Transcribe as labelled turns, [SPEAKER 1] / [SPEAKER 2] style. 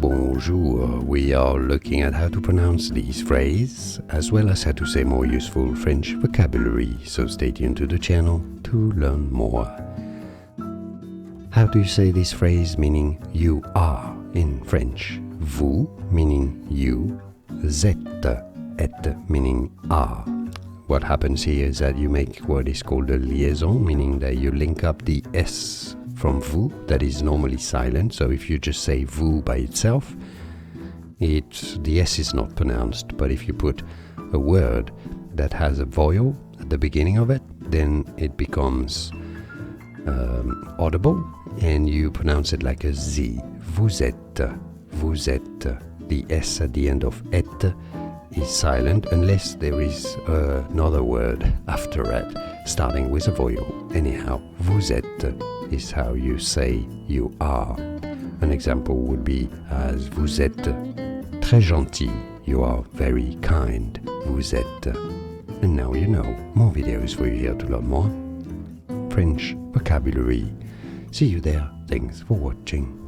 [SPEAKER 1] Bonjour, we are looking at how to pronounce these phrases, as well as how to say more useful French vocabulary, so stay tuned to the channel to learn more. How do you say this phrase meaning you are in French? Vous meaning you, êtes meaning are. What happens here is that you make what is called a liaison, meaning that you link up the S from vous, that is normally silent. So if you just say vous by itself, the S is not pronounced. But if you put a word that has a vowel at the beginning of it, then it becomes audible, and you pronounce it like a Z. Vous êtes, vous êtes. The S at the end of êtes is silent unless there is another word after it, starting with a vowel. Anyhow, vous êtes is how you say you are. An example would be as vous êtes très gentil, you are very kind. Vous êtes. And now you know. More videos for you here to learn more French vocabulary. See you there. Thanks for watching.